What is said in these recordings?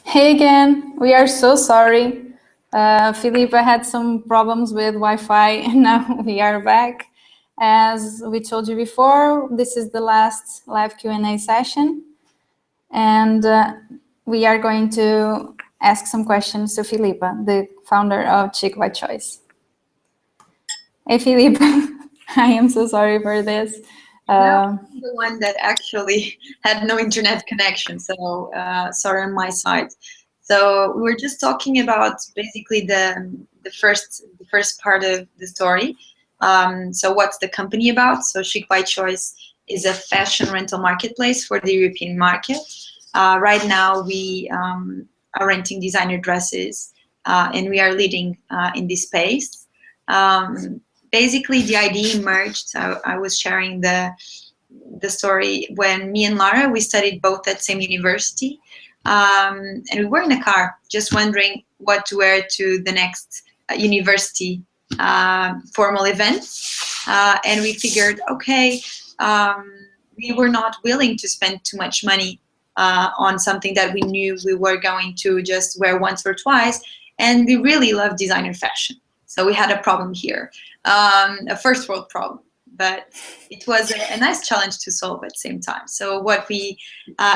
Hey again, we are so sorry. Filipa had some problems with Wi-Fi and now we are back. As we told you before, this is the last live Q&A session and we are going to ask some questions to Filipa, the founder of Chic by Choice. Hey Filipa, I am so sorry for this. I'm the one that actually had no internet connection, so sorry on my side. So we were just talking about basically the first part of the story. So what's the company about? So Chic by Choice is a fashion rental marketplace for the European market. Right now we are renting designer dresses, and we are leading in this space. Basically, the idea emerged. I was sharing the story when me and Lara, we studied both at same university, and we were in a car just wondering what to wear to the next university formal event, and we figured, okay, we were not willing to spend too much money on something that we knew we were going to just wear once or twice, and we really love designer fashion. So we had a problem here, a first world problem, but it was a nice challenge to solve at the same time. So what we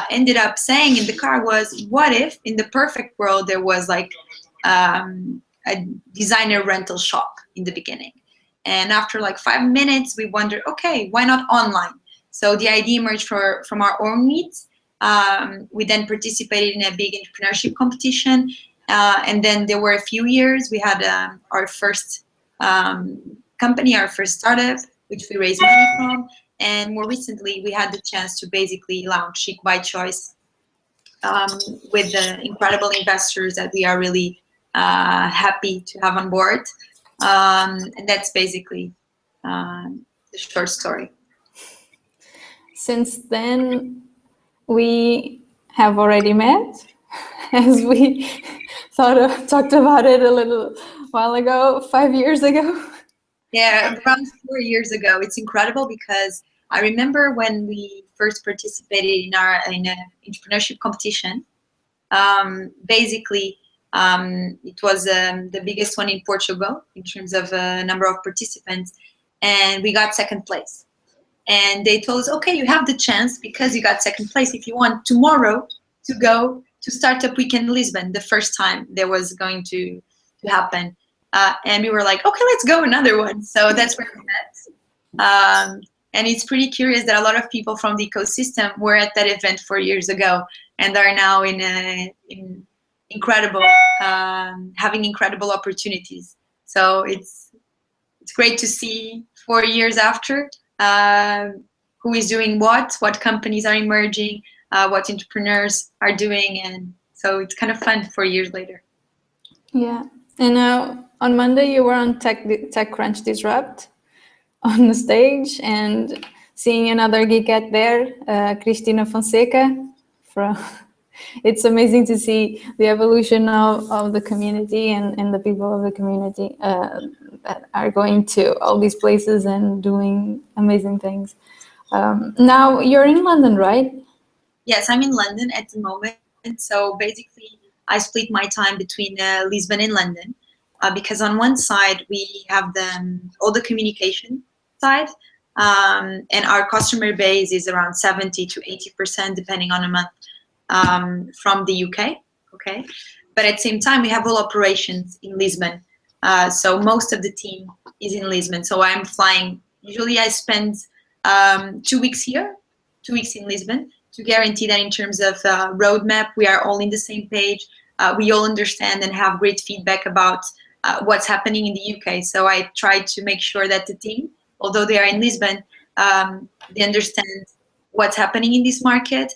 ended up saying in the car was, what if in the perfect world there was like a designer rental shop in the beginning? And after like 5 minutes, we wondered, okay, why not online? So the idea emerged from our own needs. We then participated in a big entrepreneurship competition. And then there were a few years, we had our first company, our first startup, which we raised money from. And more recently, we had the chance to basically launch Chic by Choice with the incredible investors that we are really happy to have on board. And that's basically the short story. Since then, we have already met, as we talked about it a little while ago, 5 years ago. Yeah, around 4 years ago. It's incredible because I remember when we first participated in an entrepreneurship competition. Basically, it was the biggest one in Portugal in terms of number of participants, and we got second place. And they told us, okay, you have the chance because you got second place if you want tomorrow to go to Startup Weekend Lisbon, the first time there was going to happen. And we were like, okay, let's go another one. So that's where we met. And it's pretty curious that a lot of people from the ecosystem were at that event 4 years ago and are now in incredible, having incredible opportunities. So it's great to see 4 years after who is doing what companies are emerging, what entrepreneurs are doing, and so it's kind of fun 4 years later. Yeah, and on Monday you were on TechCrunch Disrupt on the stage, and seeing another geekette there, Cristina Fonseca. It's amazing to see the evolution of the community and the people of the community that are going to all these places and doing amazing things. Now you're in London, right? Yes, I'm in London at the moment. So basically, I split my time between Lisbon and London because on one side we have all the communication side, and our customer base is around 70 to 80%, depending on a month, from the UK. Okay, but at the same time we have all operations in Lisbon. So most of the team is in Lisbon. So I'm flying. Usually I spend 2 weeks here, 2 weeks in Lisbon, to guarantee that in terms of roadmap, we are all in the same page. We all understand and have great feedback about what's happening in the UK. So I try to make sure that the team, although they are in Lisbon, they understand what's happening in this market,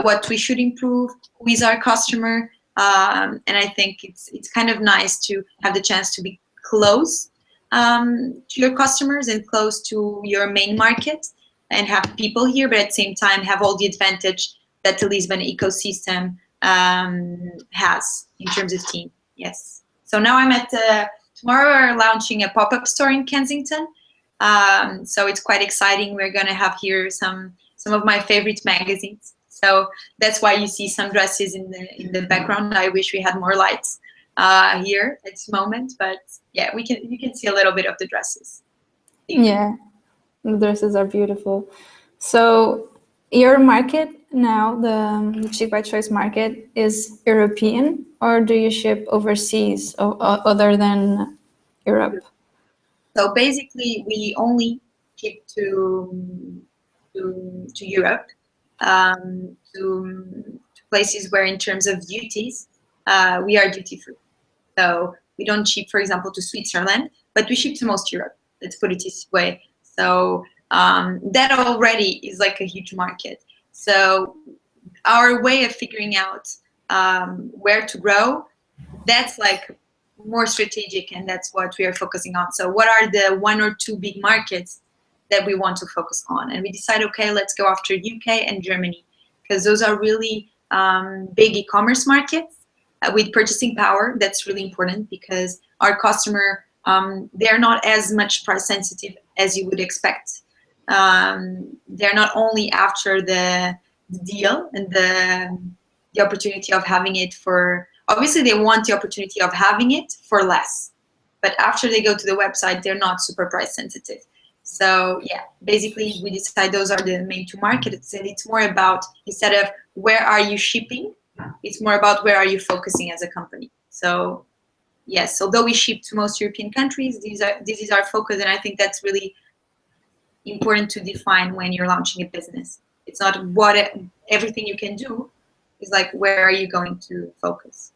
what we should improve, who is our customer. And I think it's kind of nice to have the chance to be close to your customers and close to your main market and have people here, but at the same time have all the advantage that the Lisbon ecosystem has in terms of team. Yes. So now I'm tomorrow we're launching a pop-up store in Kensington. So it's quite exciting. We're going to have here some of my favorite magazines. So that's why you see some dresses in the background. I wish we had more lights here at this moment, but yeah, you can see a little bit of the dresses. Yeah, the dresses are beautiful. So your market now, the Chic by Choice market, is European, or do you ship overseas other than Europe? So basically, we only ship to Europe, to places where, in terms of duties, we are duty free. So we don't ship, for example, to Switzerland, but we ship to most Europe. Let's put it this way. So that already is like a huge market. So our way of figuring out where to grow, that's like more strategic, and that's what we are focusing on. So what are the 1 or 2 big markets that we want to focus on? And we decide, okay, let's go after UK and Germany, because those are really big e-commerce markets with purchasing power. That's really important, because our customer, they're not as much price sensitive as you would expect. They're not only after the deal and the opportunity of having it for, obviously they want the opportunity of having it for less, but after they go to the website, they're not super price sensitive. So yeah, basically we decide those are the main 2 markets, and it's more about, instead of where are you shipping, it's more about where are you focusing as a company. So yes, although we ship to most European countries, this is our focus, and I think that's really important to define when you're launching a business. It's not everything you can do, is like, where are you going to focus?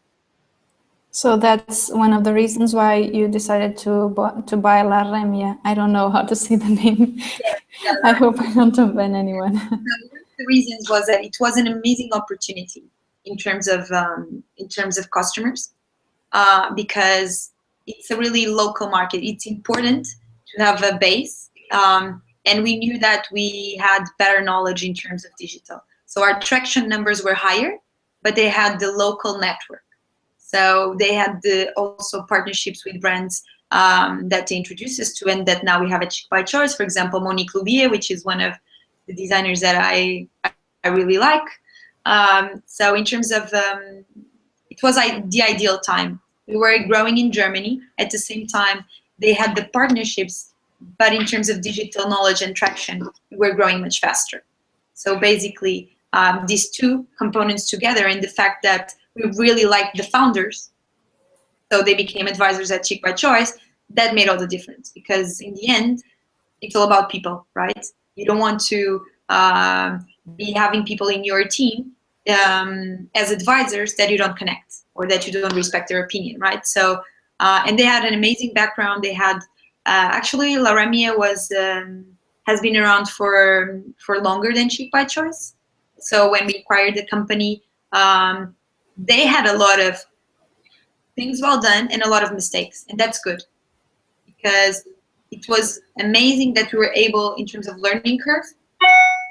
So that's one of the reasons why you decided to buy La Remia. I don't know how to say the name. Yeah, I hope I don't offend anyone. one of the reasons was that it was an amazing opportunity in terms of customers, because it's a really local market. It's important to have a base, and we knew that we had better knowledge in terms of digital. So our traction numbers were higher, but they had the local network. So they had also partnerships with brands that they introduced us to, and that now we have at Chic by Choice. For example, Monique Loubier, which is one of the designers that I really like. So in terms of, it was the ideal time. We were growing in Germany. At the same time, they had the partnerships, but in terms of digital knowledge and traction, we were growing much faster. So basically, these 2 components together, and the fact that we really liked the founders, so they became advisors at Chic by Choice, that made all the difference, because in the end, it's all about people, right? You don't want to be having people in your team as advisors that you don't connect, or that you don't respect their opinion, right? So, and they had an amazing background. They had, actually, La Remia has been around for longer than Chic by Choice. So when we acquired the company, they had a lot of things well done and a lot of mistakes, and that's good, because it was amazing that we were able, in terms of learning curve,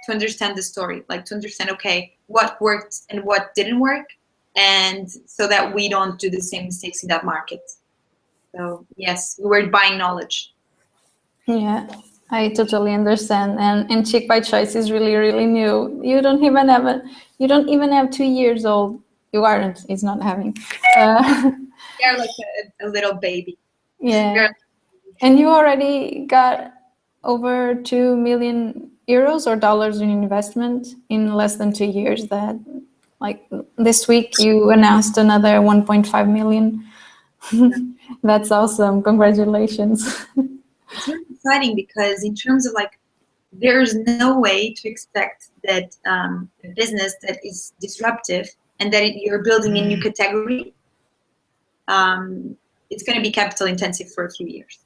to understand the story, like to understand, okay, what worked and what didn't work, and so that we don't do the same mistakes in that market. So yes, we were buying knowledge. Yeah, I totally understand. And Chic by Choice is really, really new. You don't even have 2 years old. You aren't. It's not having. They're like a little baby. Yeah. And you already got over 2 million euros or dollars in investment in less than 2 years. That, like, this week you announced another 1.5 million. That's awesome. Congratulations. It's really exciting, because in terms of, like, there's no way to expect that a business that is disruptive and that you're building a new category, it's going to be capital intensive for a few years.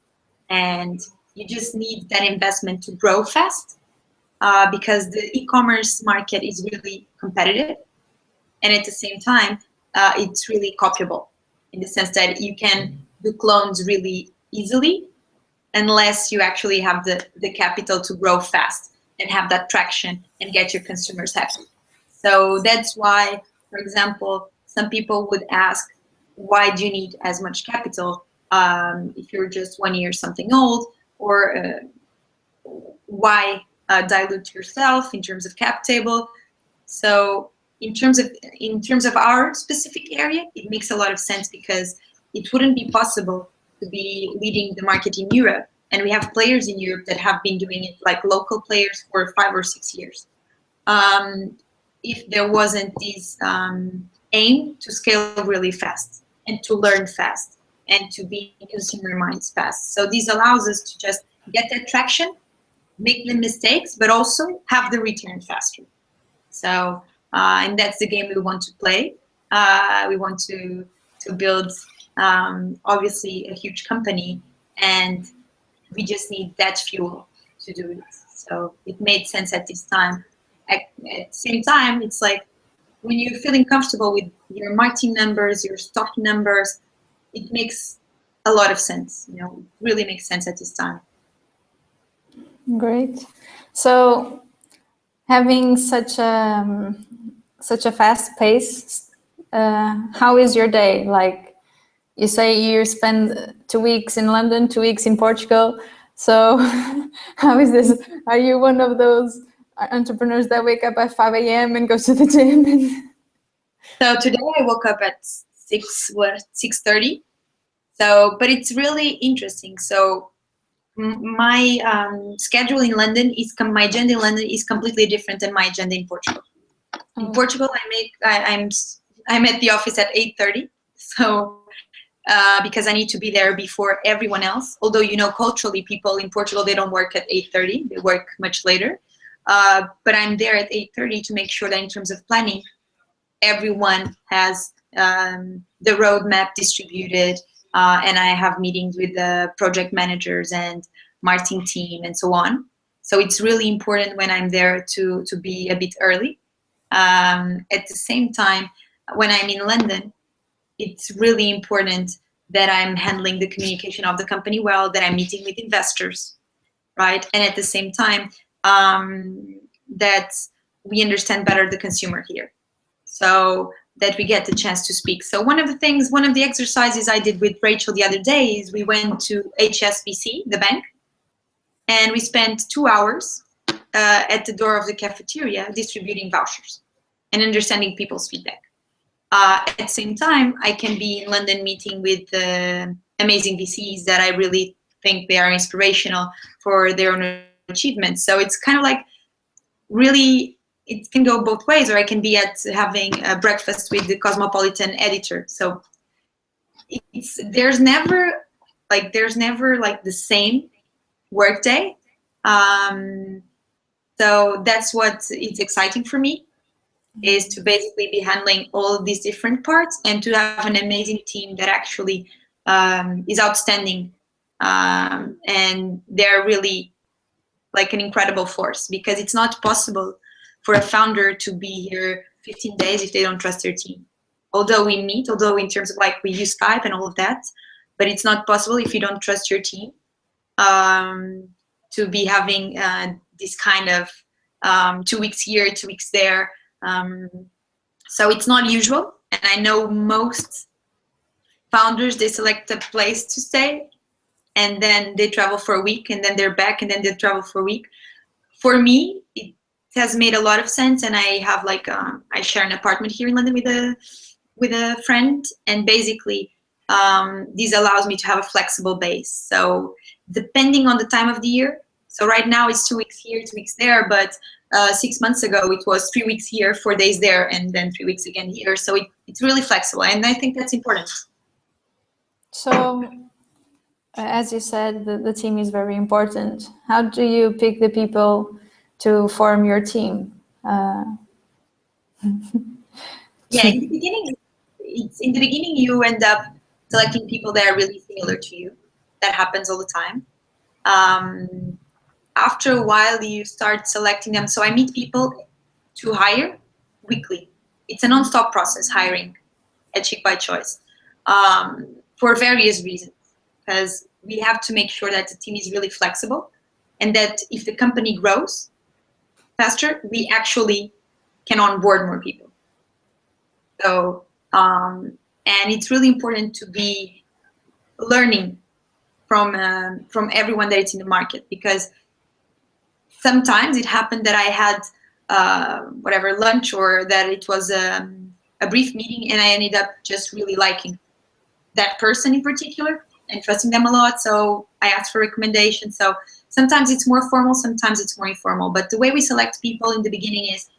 And you just need that investment to grow fast, because the e-commerce market is really competitive. And at the same time, it's really copyable, in the sense that you can do clones really easily, unless you actually have the capital to grow fast and have that traction and get your consumers happy. So that's why, for example, some people would ask, why do you need as much capital if you're just 1 year something old? Or why dilute yourself in terms of cap table? So in terms of our specific area, it makes a lot of sense because it wouldn't be possible to be leading the market in Europe. And we have players in Europe that have been doing it, like local players, for 5 or 6 years. If there wasn't this aim to scale really fast and to learn fast and to be in consumer minds fast. So this allows us to just get that traction, make the mistakes, but also have the return faster. So, and that's the game we want to play. We want to build, obviously, a huge company, and we just need that fuel to do it. So it made sense at this time. At the same time, it's like when you're feeling comfortable with your marketing numbers, your stock numbers, it makes a lot of sense. You know, it really makes sense at this time. Great. So having such a fast pace, how is your day? Like you say, you spend 2 weeks in London, 2 weeks in Portugal. So how is this? Are you one of those entrepreneurs that wake up at 5 a.m. and go to the gym? So today I woke up at 6:30. So, but it's really interesting. So my schedule in London my agenda in London is completely different than my agenda in Portugal. In Portugal, I'm at the office at 8:30. So because I need to be there before everyone else. Although, you know, culturally, people in Portugal, they don't work at 8:30. They work much later. But I'm there at 8:30 to make sure that in terms of planning, everyone has the roadmap distributed, and I have meetings with the project managers and marketing team and so on. So it's really important when I'm there to be a bit early. At the same time, when I'm in London, it's really important that I'm handling the communication of the company well, that I'm meeting with investors, right? And at the same time, that we understand better the consumer here, so that we get the chance to speak. So one of the exercises I did with Rachel the other day is we went to HSBC, the bank, and we spent 2 hours at the door of the cafeteria distributing vouchers and understanding people's feedback. At the same time, I can be in London meeting with amazing VCs that I really think they are inspirational for their own achievements. So it's kind of like really, it can go both ways, or I can be at having a breakfast with the Cosmopolitan editor. So there's never like the same work day. So that's what is exciting for me, is to basically be handling all of these different parts and to have an amazing team that actually is outstanding, and they're really like an incredible force, because it's not possible for a founder to be here 15 days if they don't trust their team. Although we meet, although in terms of like we use Skype and all of that, but it's not possible if you don't trust your team to be having this kind of 2 weeks here, 2 weeks there. So it's not usual, and I know most founders, they select a place to stay and then they travel for a week and then they're back and then they travel for a week. For me, it has made a lot of sense, and I have like I share an apartment here in London with a friend, and basically this allows me to have a flexible base. So depending on the time of the year, so right now it's 2 weeks here, 2 weeks there, but 6 months ago it was 3 weeks here, 4 days there, and then 3 weeks again here. So it's really flexible, and I think that's important. So as you said, the team is very important. How do you pick the people to form your team? Yeah, in the beginning you end up selecting people that are really similar to you. That happens all the time. After a while you start selecting them. So I meet people to hire weekly. It's a non-stop process, hiring at Chic by Choice, for various reasons, because we have to make sure that the team is really flexible, and that if the company grows faster, we actually can onboard more people. So, and it's really important to be learning from everyone that is in the market, because sometimes it happened that I had whatever lunch, or that it was a brief meeting, and I ended up just really liking that person in particular and trusting them a lot. So I asked for recommendations. So sometimes it's more formal, sometimes it's more informal. But the way we select people in the beginning is,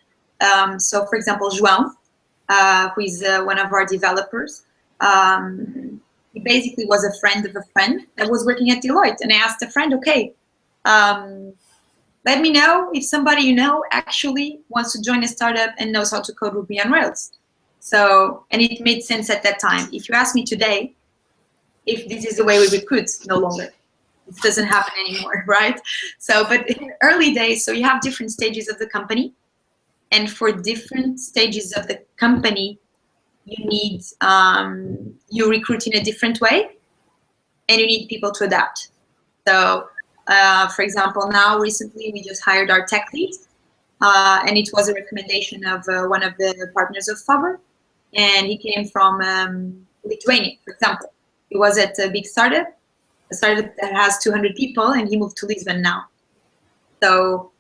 so for example, João, who is one of our developers, he basically was a friend of a friend that was working at Deloitte. And I asked a friend, okay, let me know if somebody you know actually wants to join a startup and knows how to code Ruby on Rails. So, and it made sense at that time. If you ask me today, if this is the way we recruit, no longer. It doesn't happen anymore, right? So, but in early days, so you have different stages of the company. And for different stages of the company, you need, you recruit in a different way, and you need people to adapt. So, for example, now recently we just hired our tech lead, and it was a recommendation of one of the partners of Faber, and he came from Lithuania, for example. He was at a big startup, a startup that has 200 people, and he moved to Lisbon now. So,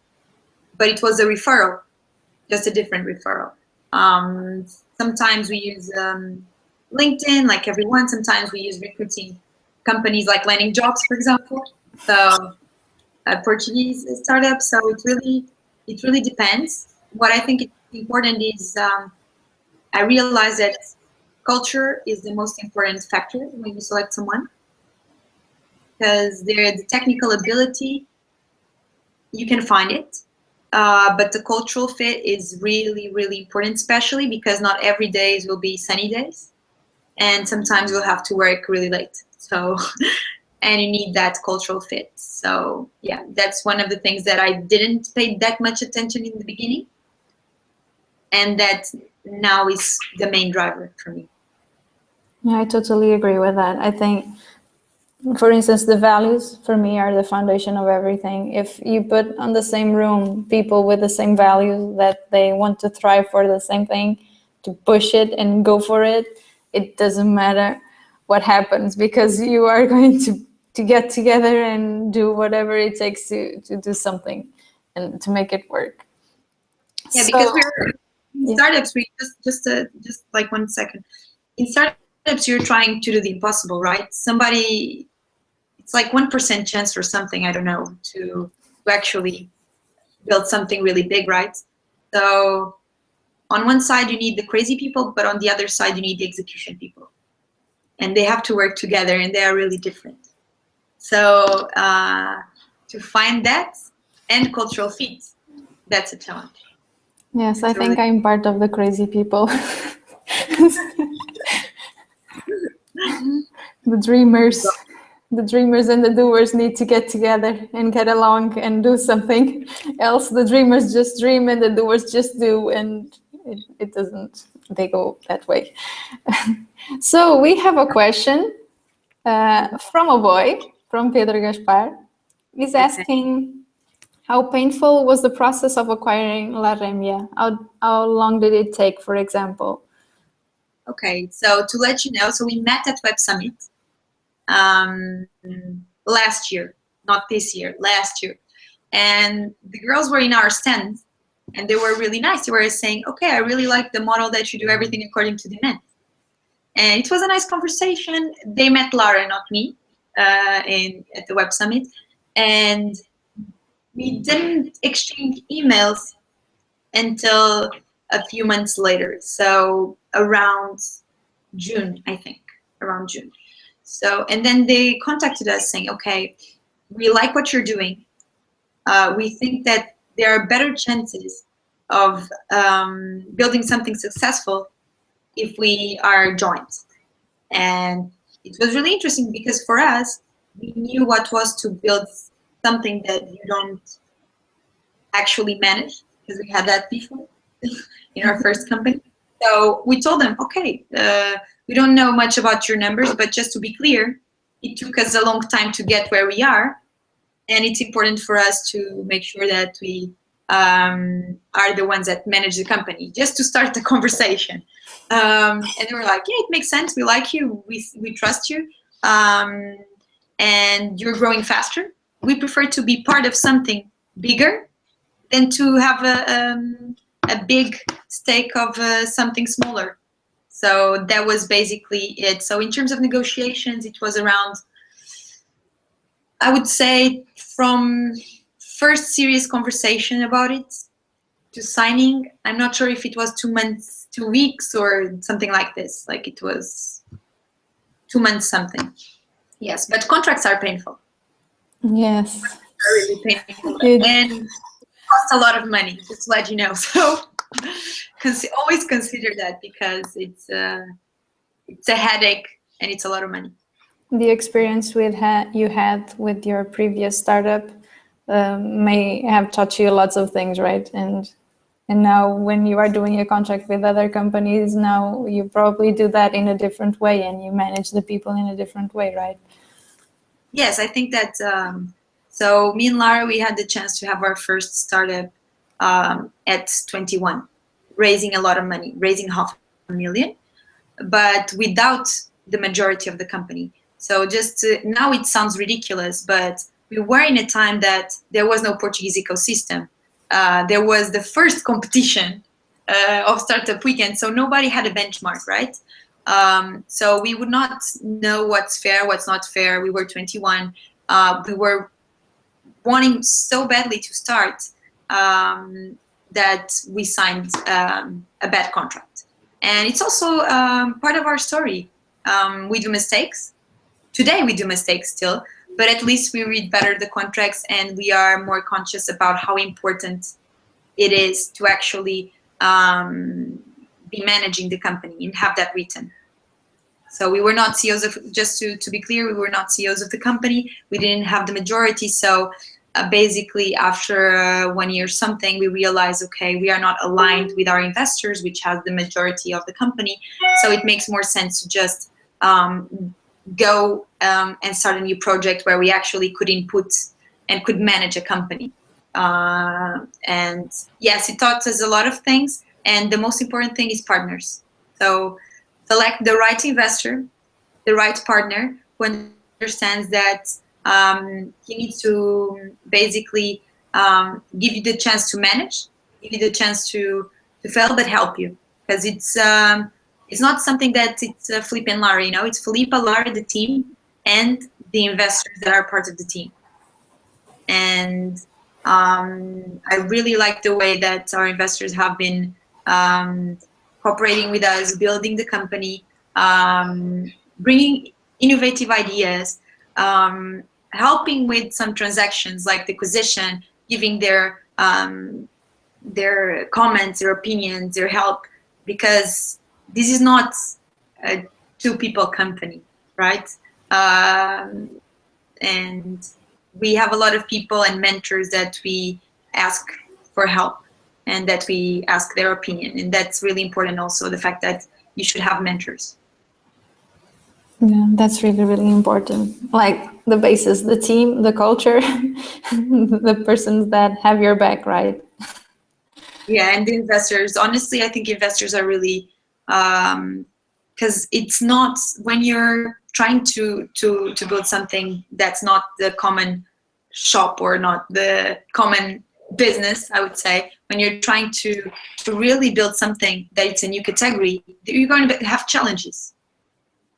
but it was a referral, just a different referral. Sometimes we use LinkedIn, like everyone. Sometimes we use recruiting companies like Landing Jobs, for example. So a Portuguese startup. So it really depends. What I think is important is I realize that culture is the most important factor when you select someone, because the technical ability, you can find it, but the cultural fit is really, really important, especially because not every day will be sunny days, and sometimes you'll have to work really late. So, and you need that cultural fit. So yeah, that's one of the things that I didn't pay that much attention in the beginning, and that now is the main driver for me. Yeah, I totally agree with that. I think, for instance, the values for me are the foundation of everything. If you put on the same room people with the same values, that they want to thrive for the same thing, to push it and go for it, it doesn't matter what happens, because you are going to get together and do whatever it takes to do something and to make it work. Yeah, because we're in startups, we just like 1 second. In startups, you're trying to do the impossible, right? It's like 1% chance or something, I don't know, to actually build something really big, right? So on one side, you need the crazy people, but on the other side, you need the execution people. And they have to work together, and they are really different. So to find that and cultural fit, that's a challenge. Yes, I think I'm part of the crazy people. The dreamers and the doers need to get together and get along and do something else. The dreamers just dream and the doers just do, and it doesn't, they go that way. So we have a question from a boy, from Pedro Gaspar. He's asking, how painful was the process of acquiring Remia? How long did it take, for example? Okay, so to let you know, so we met at Web Summit last year, not this year, last year. And the girls were in our stand, and they were really nice. They were saying, okay, I really like the model that you do everything according to demand. And it was a nice conversation. They met Lara, not me, at the Web Summit. And we didn't exchange emails until a few months later. So around June, I think, around June. So, and then they contacted us saying, okay, we like what you're doing. We think that there are better chances of building something successful if we are joined. And it was really interesting because for us, we knew what was to build something that you don't actually manage, because we had that before in our first company. So we told them, okay, we don't know much about your numbers, but just to be clear, it took us a long time to get where we are. And it's important for us to make sure that we are the ones that manage the company, just to start the conversation. And they were like, yeah, it makes sense. We like you. We trust you. And you're growing faster. We prefer to be part of something bigger than to have a big stake of something smaller. So that was basically it. So in terms of negotiations, it was around, I would say, from first serious conversation about it to signing, I'm not sure if it was 2 months, 2 weeks, or something like this. Like it was 2 months something. Yes, but contracts are painful. Yes. Are really painful. And cost a lot of money, just to let you know. So always consider that, because it's a headache and it's a lot of money. The experience you had with your previous startup may have taught you lots of things, right? And now when you are doing a contract with other companies, now you probably do that in a different way, and you manage the people in a different way, right? Yes, I think that, so me and Lara, we had the chance to have our first startup at 21, raising a lot of money, raising $500,000, but without the majority of the company. So now it sounds ridiculous, but we were in a time that there was no Portuguese ecosystem. There was the first competition of Startup Weekend, so nobody had a benchmark, right? So we would not know what's fair, what's not fair. We were 21. We were wanting so badly to start that we signed a bad contract. And it's also part of our story. We do mistakes. Today we do mistakes still, but at least we read better the contracts, and we are more conscious about how important it is to actually be managing the company and have that written. So we were not CEOs of, just to be clear, we were not CEOs of the company. We didn't have the majority. So basically after 1 year something, we realized, okay, we are not aligned with our investors, which has the majority of the company. So it makes more sense to just go and start a new project where we actually could input and could manage a company. And yes, it taught us a lot of things. And the most important thing is partners. So select the right investor, the right partner who understands that he needs to basically give you the chance to manage, give you the chance to fail, but help you. Because it's not something that it's Filipa and Lara, it's Filipa, Lara, the team, and the investors that are part of the team. And I really like the way that our investors have been cooperating with us, building the company, bringing innovative ideas, helping with some transactions like the acquisition, giving their comments, their opinions, their help, because this is not a two-people company, right? And we have a lot of people and mentors that we ask for help and that we ask their opinion. And that's really important also, the fact that you should have mentors. Yeah, that's really, really important. Like the basis, the team, the culture, the persons that have your back, right? Yeah, and the investors. Honestly, I think investors are really, because it's not, when you're trying to build something that's not the common shop or not the common business, I would say, when you're trying to really build something that it's a new category, you're going to have challenges.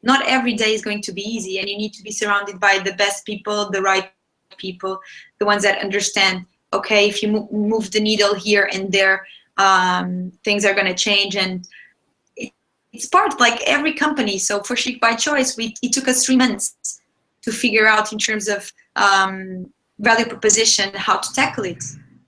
Not every day is going to be easy, and you need to be surrounded by the best people, the right people, the ones that understand, okay, if you move the needle here and there, things are going to change. And it's part, like every company. So for Chic by Choice, it took us 3 months to figure out in terms of value proposition how to tackle it.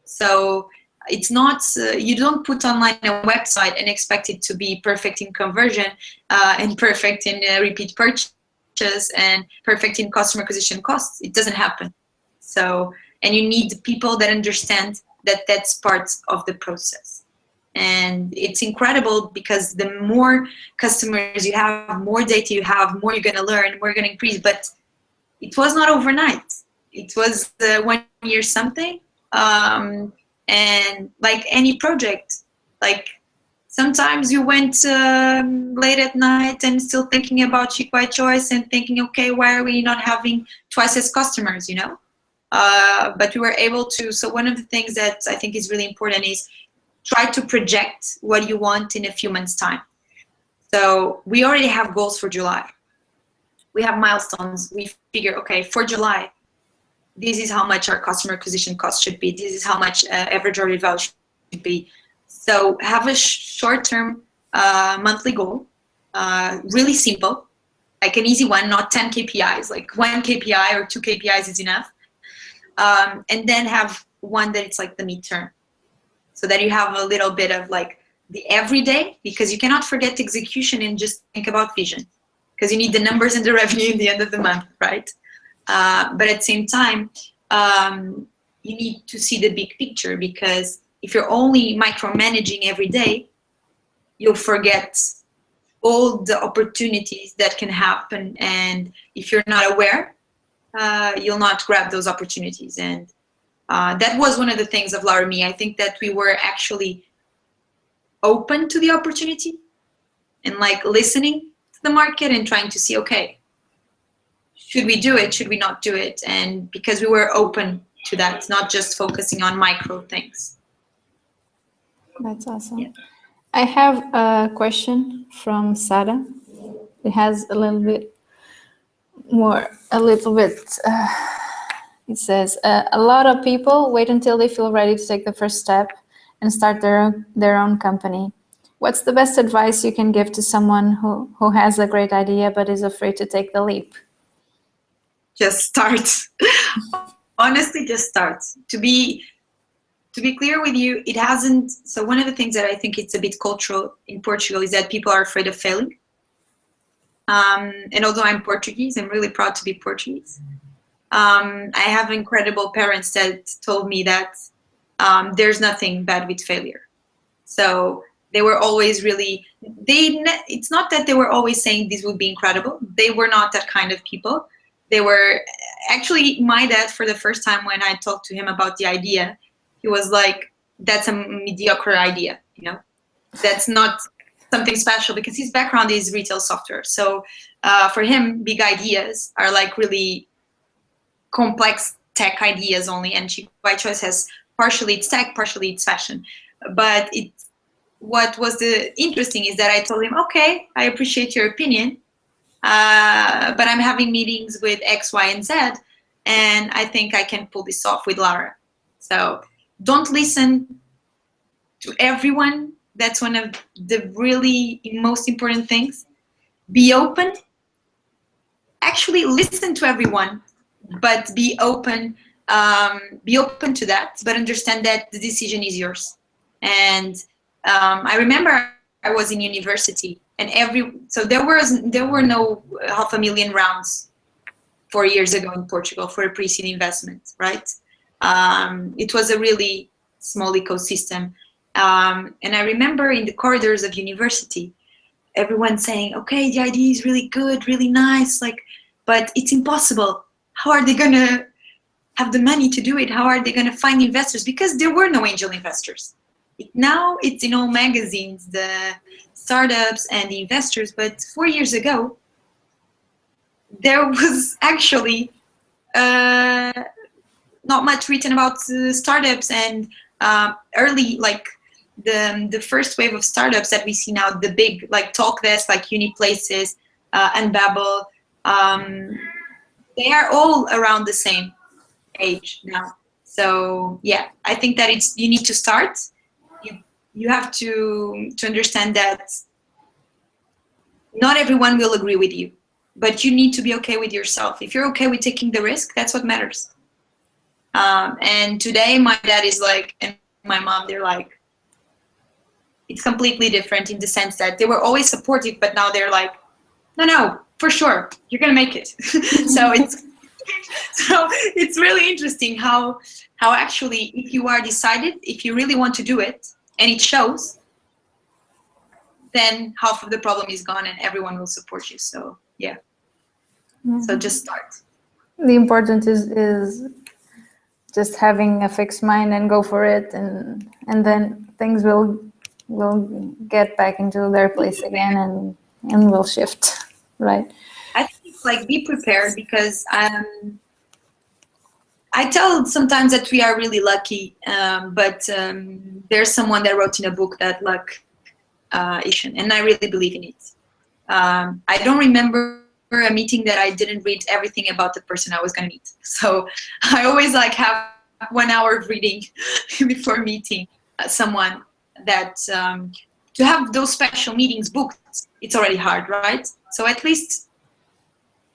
So it's not, you don't put online a website and expect it to be perfect in conversion and perfect in repeat purchase and perfect in customer acquisition costs. It doesn't happen. So, and you need people that understand that that's part of the process. And it's incredible because the more customers you have, more data you have, more you're going to learn, more you're going to increase. But it was not overnight. It was 1 year something. And like any project, like sometimes you went late at night and still thinking about Chic by Choice and thinking, okay, why are we not having twice as customers, but we were able to. So one of the things that I think is really important is try to project what you want in a few months' time. So we already have goals for July. We have milestones. We figure, okay, for July, this is how much our customer acquisition cost should be. This is how much average order value should be. So have a short-term monthly goal, really simple, like an easy one, not 10 KPIs, like 1 KPI or 2 KPIs is enough. And then have one that it's like the midterm, so that you have a little bit of like the everyday, because you cannot forget execution and just think about vision, because you need the numbers and the revenue in the end of the month, right? But at the same time, you need to see the big picture, because if you're only micromanaging every day, you'll forget all the opportunities that can happen. And if you're not aware, you'll not grab those opportunities. And that was one of the things of Remia. I think that we were actually open to the opportunity and like listening to the market and trying to see, okay, should we do it? Should we not do it? And because we were open to that, not just focusing on micro things. That's awesome. Yeah. I have a question from Sarah. It has a little bit more, it says, a lot of people wait until they feel ready to take the first step and start their own company. What's the best advice you can give to someone who has a great idea but is afraid to take the leap? Just start. Honestly, just start. To be clear with you, it hasn't. So one of the things that I think it's a bit cultural in Portugal is that people are afraid of failing. And although I'm Portuguese, I'm really proud to be Portuguese. I have incredible parents that told me that there's nothing bad with failure. So they were always really, it's not that they were always saying this would be incredible. They were not that kind of people. They were actually, my dad, for the first time when I talked to him about the idea, he was like, that's a mediocre idea, you know, that's not something special, because his background is retail software. So for him, big ideas are like really complex tech ideas only, and Chic by Choice has partially it's tech, partially it's fashion. But what was the interesting is that I told him, okay, I appreciate your opinion, but I'm having meetings with X, Y, and Z, and I think I can pull this off with Lara. So don't listen to everyone. That's one of the really most important things. Be open. Actually, listen to everyone, but be open to that, but understand that the decision is yours. And I remember I was in university, and so there were no 500,000 rounds 4 years ago in Portugal for a pre-seed investment, right? It was a really small ecosystem. And I remember in the corridors of university, everyone saying, okay, the idea is really good, really nice, but it's impossible. How are they gonna have the money to do it? How are they gonna find investors? Because there were no angel investors. Now it's in all magazines, the startups and the investors, but 4 years ago, there was actually not much written about startups, and early, like the first wave of startups that we see now, the big like Talkdesk, like Uniplaces, and Babbel, they are all around the same age now. So yeah, I think that you need to start. You have to understand that not everyone will agree with you, but you need to be okay with yourself. If you're okay with taking the risk, that's what matters. And today my dad is like, and my mom, they're like, it's completely different in the sense that they were always supportive, but now they're like, no, for sure, you're gonna make it. So it's really interesting how actually, if you are decided, if you really want to do it, and it shows, then half of the problem is gone and everyone will support you. So yeah. Mm-hmm. So just start. The important is just having a fixed mind and go for it, and then things will get back into their place again, and will shift, right? I think like be prepared, because I tell sometimes that we are really lucky, but there's someone that wrote in a book that luck and I really believe in it. I don't remember a meeting that I didn't read everything about the person I was going to meet. So I always like have 1 hour of reading before meeting someone. That to have those special meetings booked, it's already hard, right? So at least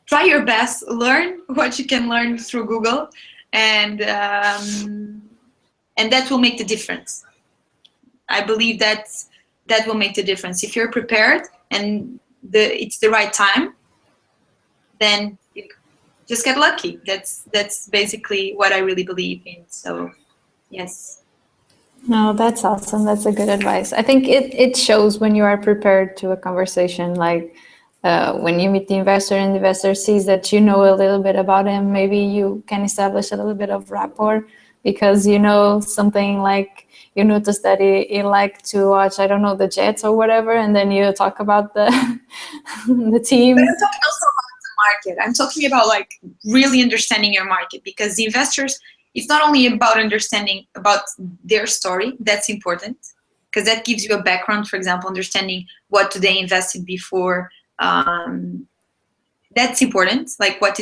try your best, learn what you can learn through Google, and that will make the difference. I believe that will make the difference. If you're prepared and it's the right time, then just get lucky. That's basically what I really believe in. So, yes. No, that's awesome. That's a good advice. I think it shows when you are prepared to a conversation, like when you meet the investor and the investor sees that you know a little bit about him, maybe you can establish a little bit of rapport because you know something like you notice that he like to watch, I don't know, the Jets or whatever, and then you talk about the the team. But I'm talking also about the market. I'm talking about like really understanding your market, because the investors, it's not only about understanding about their story. That's important because that gives you a background. For example, understanding what do they invested before. That's important. Like what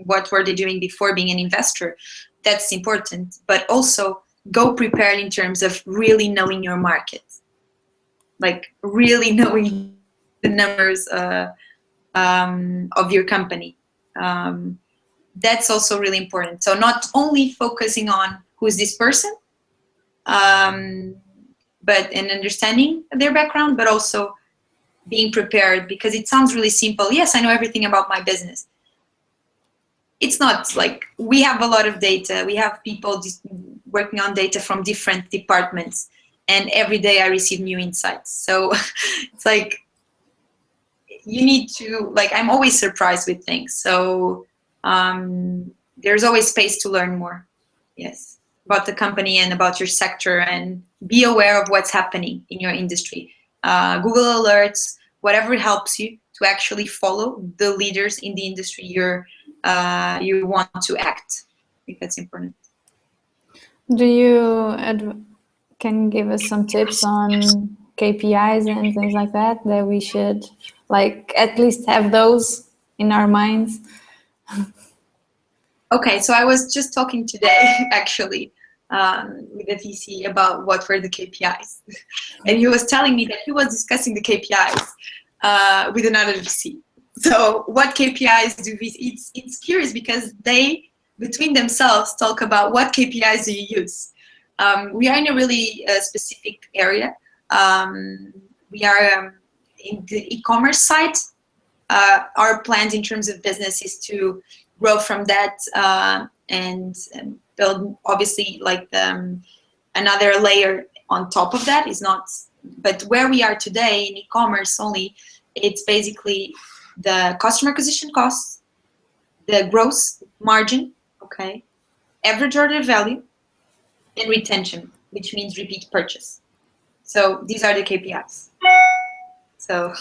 what were they doing before being an investor? That's important. But also go prepared in terms of really knowing your market, like really knowing the numbers of your company. That's also really important. So not only focusing on who's this person, but in understanding their background, but also being prepared, because it sounds really simple. Yes, I know everything about my business. It's not. Like, we have a lot of data. We have people working on data from different departments, and every day I receive new insights. So it's like you need to, like, I'm always surprised with things. So there's always space to learn more. Yes, about the company and about your sector, and be aware of what's happening in your industry. Google alerts, whatever helps you to actually follow the leaders in the industry you want to act. I think that's important. Do you can give us some tips on KPIs and things like that we should like at least have those in our minds? Okay, so I was just talking today actually with a VC about what were the KPIs, and he was telling me that he was discussing the KPIs with another VC. So what KPIs do VC? It's curious because they between themselves talk about what KPIs do you use. We are in a really specific area. We are in the e-commerce side. Our plans in terms of business is to grow from that and build, obviously, like another layer on top of that. Is not, but where we are today in e-commerce only, it's basically the customer acquisition costs, the gross margin, okay, average order value, and retention, which means repeat purchase. So these are the KPIs. So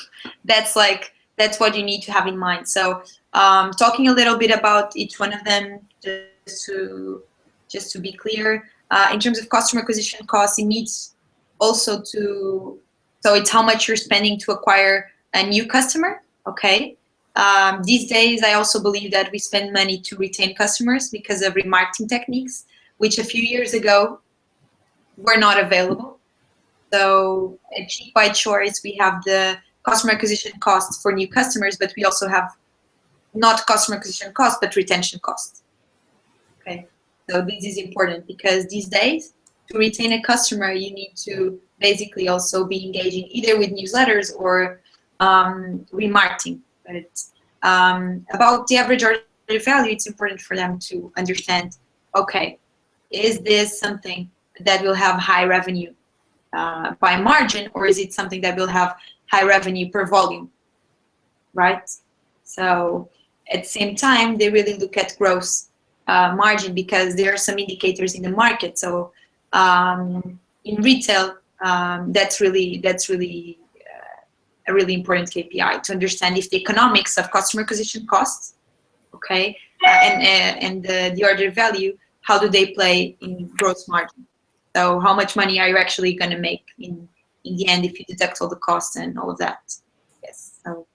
that's what you need to have in mind. So talking a little bit about each one of them, just to be clear, in terms of customer acquisition costs, it needs also so it's how much you're spending to acquire a new customer. Okay. These days, I also believe that we spend money to retain customers because of remarketing techniques, which a few years ago were not available. So at Chic by Choice, we have the customer acquisition costs for new customers, but we also have not customer acquisition costs, but retention costs. Okay, so this is important because these days, to retain a customer, you need to basically also be engaging either with newsletters or remarketing. But about the average order value, it's important for them to understand, okay, is this something that will have high revenue by margin, or is it something that will have high revenue per volume, right? So at the same time, they really look at gross margin because there are some indicators in the market. So in retail, that's really a really important KPI to understand if the economics of customer acquisition costs, okay, and the order value, how do they play in gross margin? So how much money are you actually going to make in the end if you deduct all the costs and all of that? Yes. So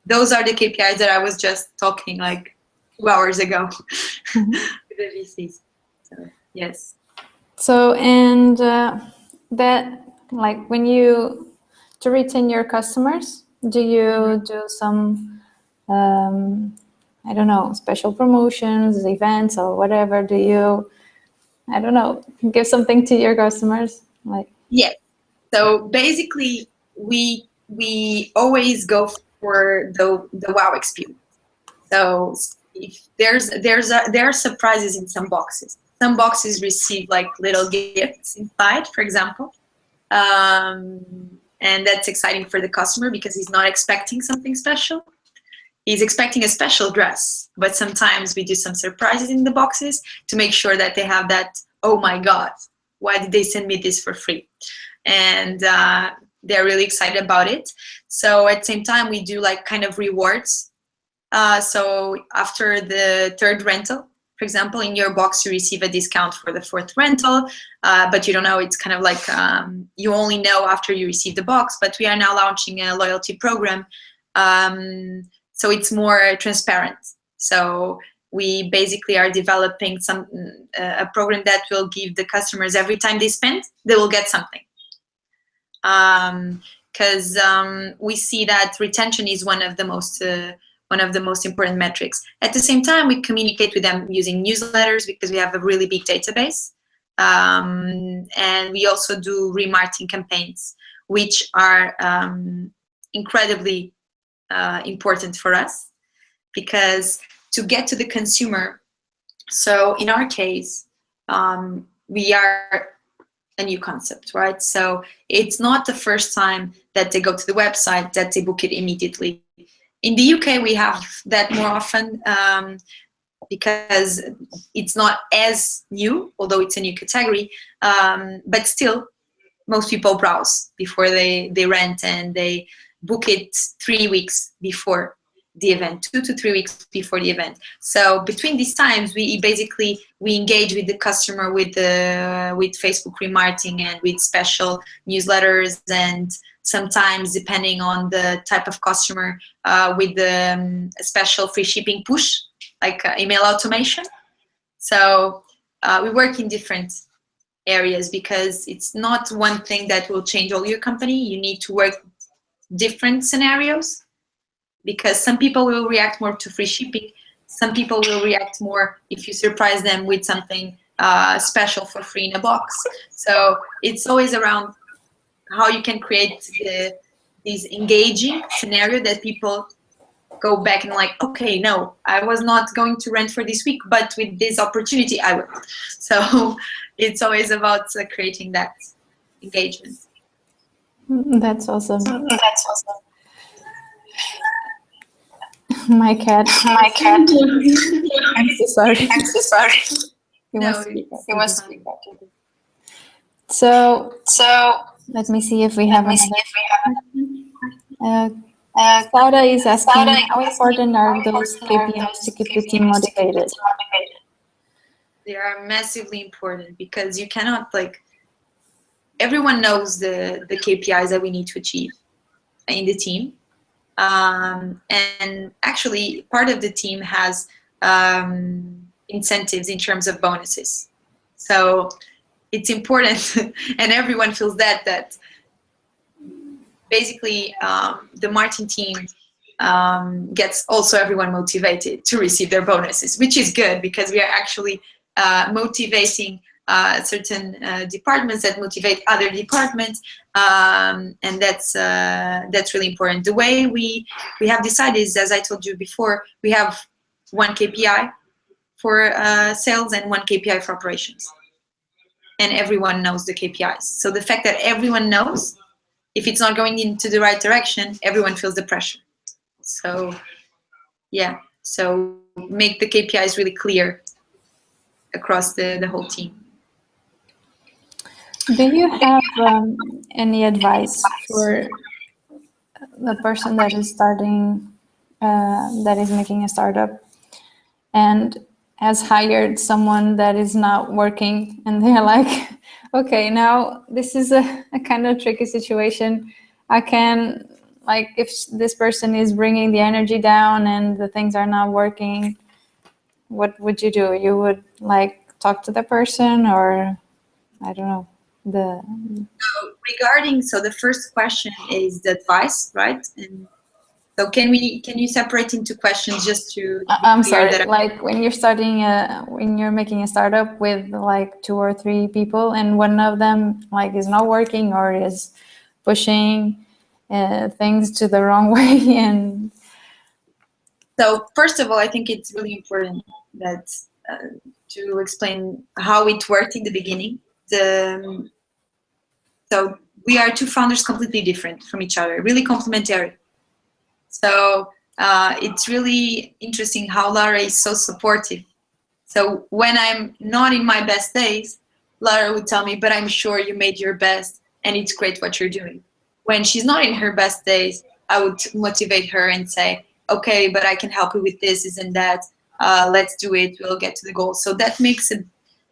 those are the KPIs that I was just talking like 2 hours ago with the VCs. So yes. So, and that, like, when you, to retain your customers, do you do some, I don't know, special promotions, events, or whatever? Do you, I don't know, give something to your customers? Like, yes. So basically, we always go for the wow experience. So if there are surprises in some boxes. Some boxes receive like little gifts inside, for example, and that's exciting for the customer because he's not expecting something special. He's expecting a special dress, but sometimes we do some surprises in the boxes to make sure that they have that, oh my God, why did they send me this for free? And they're really excited about it. So at the same time, we do like kind of rewards. So after the third rental, for example, in your box, you receive a discount for the fourth rental, but you don't know, it's kind of like you only know after you receive the box, but we are now launching a loyalty program. So it's more transparent. So we basically are developing a program that will give the customers every time they spend, they will get something. Because we see that retention is one of the most important metrics. At the same time, we communicate with them using newsletters because we have a really big database, and we also do remarketing campaigns, which are incredibly important for us because to get to the consumer. So in our case, we are a new concept, right? So it's not the first time that they go to the website that they book it immediately. In the UK, we have that more often because it's not as new, although it's a new category, but still most people browse before they rent, and they book it 3 weeks before the event, 2 to 3 weeks before the event. So between these times, we engage with the customer with Facebook remarketing and with special newsletters, and sometimes, depending on the type of customer, with a special free shipping push, like email automation. So we work in different areas because it's not one thing that will change all your company. You need to work different scenarios because some people will react more to free shipping. Some people will react more if you surprise them with something special for free in a box. So it's always around how you can create this engaging scenario that people go back and like, okay, no, I was not going to rent for this week, but with this opportunity, I will. So it's always about creating that engagement. That's awesome. My cat. I'm so sorry. You must speak up. So let me see if we have Clara is asking, how important are those KPIs to keep the team motivated? They are massively important because you cannot, like, everyone knows the KPIs that we need to achieve in the team. And actually, part of the team has incentives in terms of bonuses. So it's important, and everyone feels that basically the marketing team gets also everyone motivated to receive their bonuses, which is good because we are actually motivating certain departments that motivate other departments, and that's really important. The way we have decided is, as I told you before, we have one KPI for sales and one KPI for operations, and everyone knows the KPIs. So the fact that everyone knows, if it's not going into the right direction, everyone feels the pressure. So yeah, so make the KPIs really clear across the whole team. Do you have any advice for the person that is starting, that is making a startup, and has hired someone that is not working, and they're like, okay, now this is a kind of tricky situation. I can, like, if this person is bringing the energy down and the things are not working, what would you do? You would like talk to the person, or I don't know, the Regarding, so the first question is the advice, right? And so can you separate into questions just to be I'm clear sorry, that like when you're starting when you're making a startup with like 2 or 3 people, and one of them like is not working or is pushing things to the wrong way, and So first of all, I think it's really important that to explain how it worked in the beginning. So we are two founders completely different from each other, really complementary. So it's really interesting how Lara is so supportive. So when I'm not in my best days, Lara would tell me, but I'm sure you made your best and it's great what you're doing. When she's not in her best days, I would motivate her and say, okay, but I can help you with this and that. Let's do it. We'll get to the goal. So that makes it,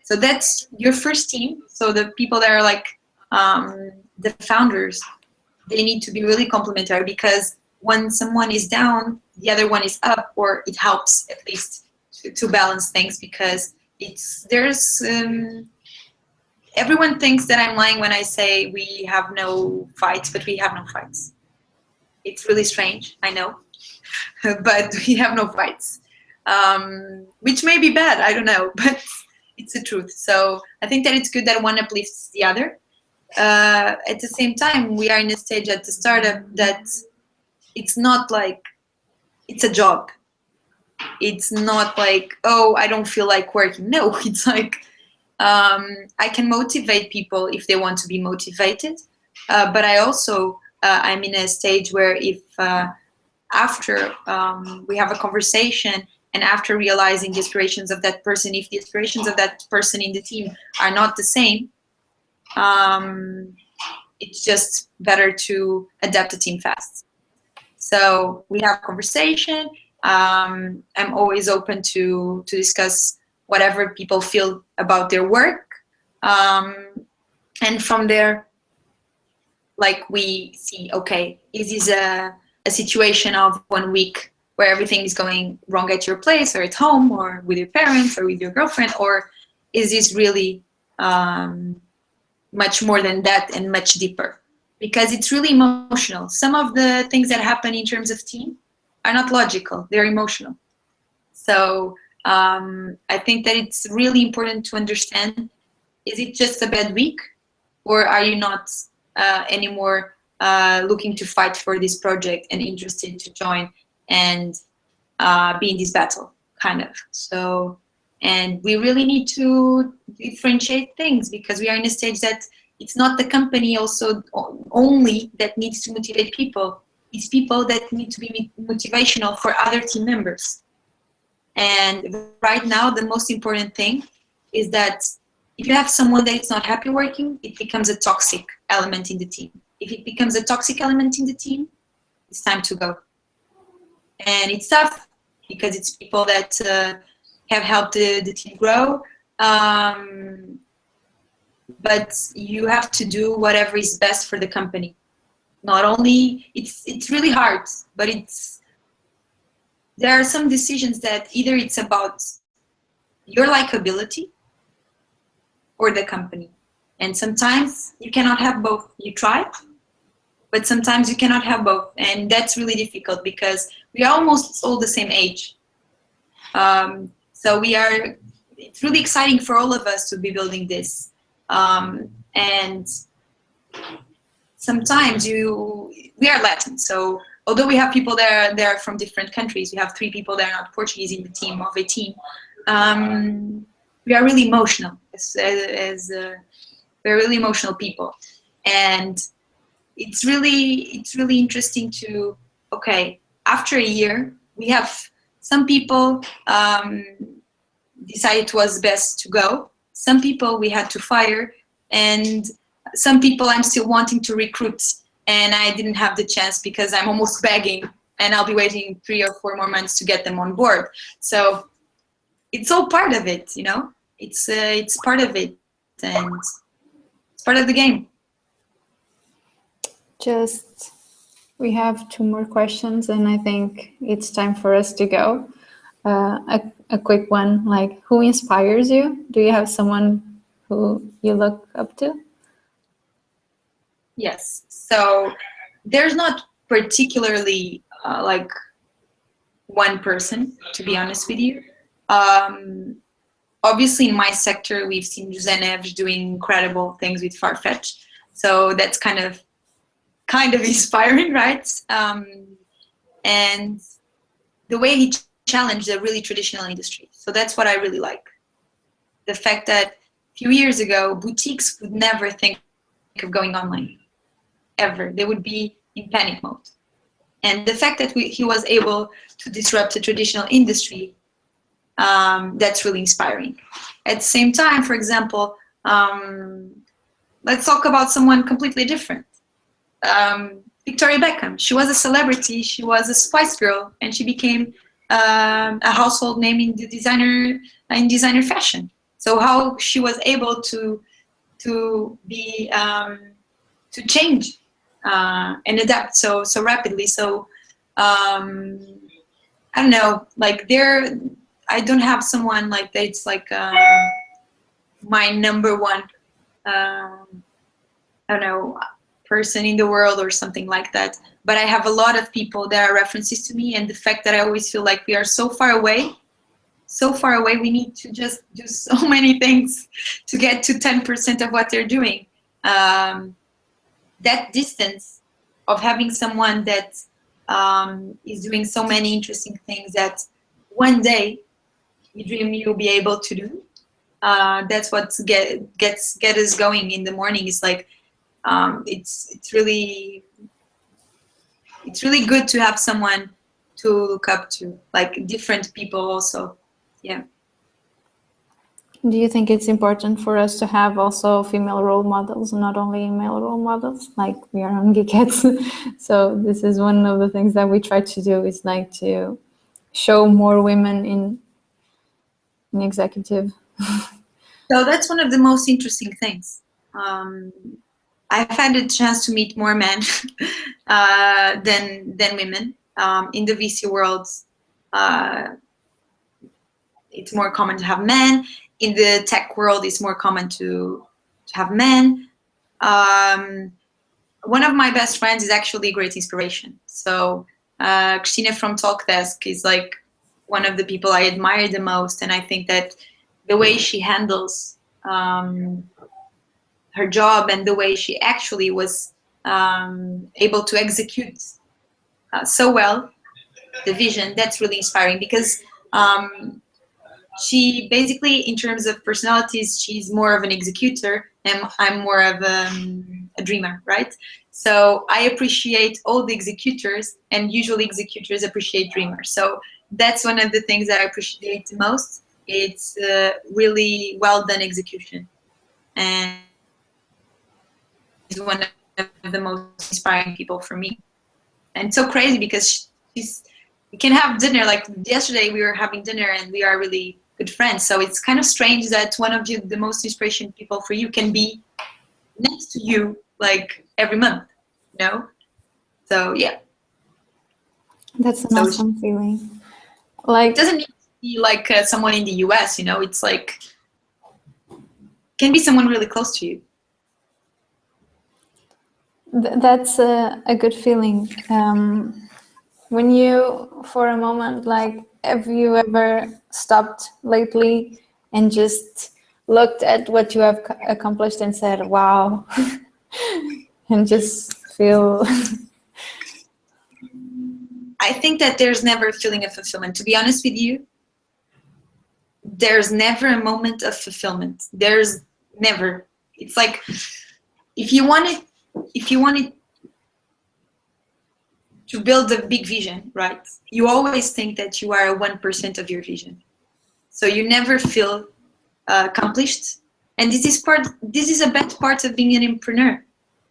so that's your first team. So the people that are like the founders, they need to be really complementary, because when someone is down, the other one is up, or it helps at least to balance things, because there's everyone thinks that I'm lying when I say we have no fights, but we have no fights. It's really strange, I know, but we have no fights, which may be bad, I don't know, but it's the truth. So I think that it's good that one uplifts the other. At the same time, we are in a stage at the startup that it's not like it's a job. It's not like, oh, I don't feel like working. No, it's like I can motivate people if they want to be motivated. But I also, I'm in a stage where if after we have a conversation, and after realizing the aspirations of that person, if the aspirations of that person in the team are not the same, it's just better to adapt the team fast. So we have conversation. I'm always open to discuss whatever people feel about their work. And from there, like, we see, okay, is this a situation of 1 week where everything is going wrong at your place or at home or with your parents or with your girlfriend, or is this really much more than that and much deeper? Because it's really emotional. Some of the things that happen in terms of team are not logical, they're emotional. So I think that it's really important to understand, is it just a bad week, or are you not anymore looking to fight for this project and interested to join and be in this battle, kind of. So, and we really need to differentiate things, because we are in a stage that it's not the company also only that needs to motivate people. It's people that need to be motivational for other team members. And right now, the most important thing is that if you have someone that is not happy working, it becomes a toxic element in the team. If it becomes a toxic element in the team, it's time to go. And it's tough, because it's people that have helped the team grow. But you have to do whatever is best for the company. Not only, it's really hard, but there are some decisions that either it's about your likability or the company. And sometimes you cannot have both. You try, but sometimes you cannot have both. And that's really difficult, because we are almost all the same age. So it's really exciting for all of us to be building this. And sometimes we are Latin, so although we have people that are from different countries, we have 3 people that are not Portuguese in the team of a team. We are really emotional, we're really emotional people, and it's really interesting to, okay, after a year, we have some people decided it was best to go. Some people we had to fire, and some people I'm still wanting to recruit, and I didn't have the chance because I'm almost begging, and I'll be waiting 3 or 4 more months to get them on board. So it's all part of it, you know. It's part of it, and it's part of the game. Just, we have 2 more questions, and I think it's time for us to go. A quick one, like, who inspires you? Do you have someone who you look up to? Yes. So there's not particularly like one person, to be honest with you. Obviously, in my sector, we've seen José Neves doing incredible things with Farfetch. So that's kind of inspiring, right? And the way he challenged a really traditional industry. So that's what I really like. The fact that a few years ago, boutiques would never think of going online, ever. They would be in panic mode. And the fact that he was able to disrupt a traditional industry, that's really inspiring. At the same time, for example, let's talk about someone completely different. Victoria Beckham. She was a celebrity. She was a Spice Girl, and she became a household name in the designer fashion. So how she was able to be to change and adapt so rapidly. So I don't know, like I don't have someone like that. It's like my number one I don't know, person in the world or something like that. But I have a lot of people that are references to me, and the fact that I always feel like we are so far away, we need to just do so many things to get to 10% of what they're doing. That distance of having someone that is doing so many interesting things that one day you dream you'll be able to do. That's what gets us going in the morning. It's like it's really good to have someone to look up to, like different people also. Yeah. Do you think it's important for us to have also female role models, not only male role models? Like, we are on Geekettes, so this is one of the things that we try to do, is like to show more women in executive. So that's one of the most interesting things. I've had a chance to meet more men than women. In the VC world, it's more common to have men. In the tech world, it's more common to have men. One of my best friends is actually a great inspiration. So Christina from Talkdesk is like one of the people I admire the most, and I think that the way she handles her job and the way she actually was able to execute so well the vision, that's really inspiring, because she basically, in terms of personalities, she's more of an executor and I'm more of a dreamer, right? So I appreciate all the executors, and usually executors appreciate dreamers. So that's one of the things that I appreciate the most. It's really well done execution, and is one of the most inspiring people for me. And it's so crazy because we can have dinner. Like yesterday we were having dinner and we are really good friends. So it's kind of strange that one of the most inspiration people for you can be next to you like every month, you know? So yeah. That's an awesome feeling. Like, it doesn't need to be like someone in the US, you know? It's like, can be someone really close to you. That's a good feeling. When you, for a moment, like, have you ever stopped lately and just looked at what you have accomplished and said, wow, and just feel... I think that there's never a feeling of fulfillment. To be honest with you, there's never a moment of fulfillment. There's never. It's like, if you wanted to build a big vision, right? You always think that you are 1% of your vision. So you never feel accomplished. And this is a bad part of being an entrepreneur,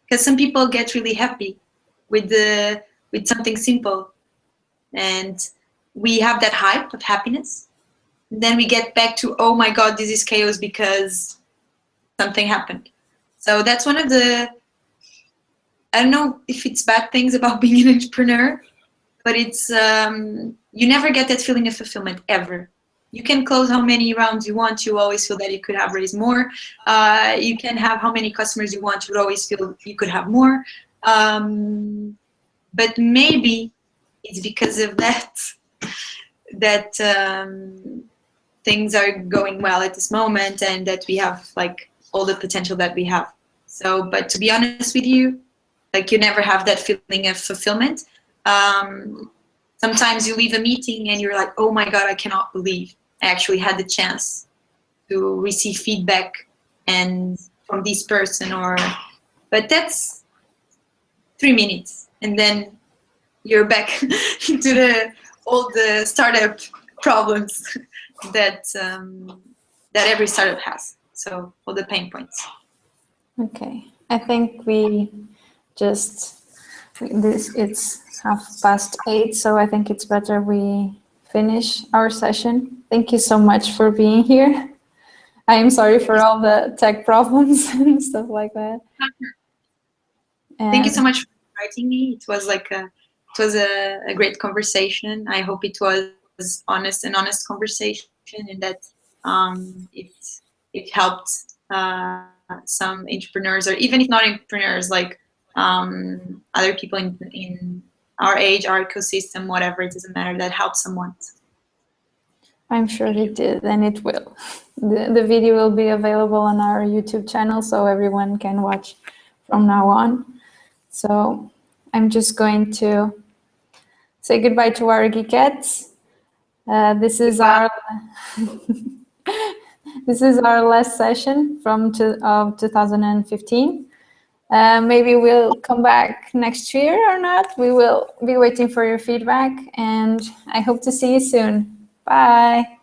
because some people get really happy with something simple, and we have that hype of happiness, then we get back to, oh my God, this is chaos because something happened. So that's one of the, I don't know if it's bad things about being an entrepreneur, but it's, you never get that feeling of fulfillment ever. You can close how many rounds you want. You always feel that you could have raised more. You can have how many customers you want. You would always feel you could have more. But maybe it's because of that things are going well at this moment, and that we have like all the potential that we have. So, but to be honest with you, like you never have that feeling of fulfillment. Sometimes you leave a meeting and you're like, oh my God, I cannot believe I actually had the chance to receive feedback and from this person, but that's 3 minutes. And then you're back into all the startup problems that every startup has. So all the pain points. Okay, I think it's 8:30, so I think it's better we finish our session. Thank you so much for being here. I am sorry for all the tech problems and stuff like that. Thank you so much for inviting me. It was a great conversation. I hope it was an honest conversation, and that it helped some entrepreneurs, or even if not entrepreneurs, like other people in our age, our ecosystem, whatever, it doesn't matter, that helps someone. I'm sure it did, and it will. The video will be available on our YouTube channel, so everyone can watch from now on. So I'm just going to say goodbye to our Geekettes. This is our last session of 2015. Maybe we'll come back next year or not. We will be waiting for your feedback, and I hope to see you soon. Bye.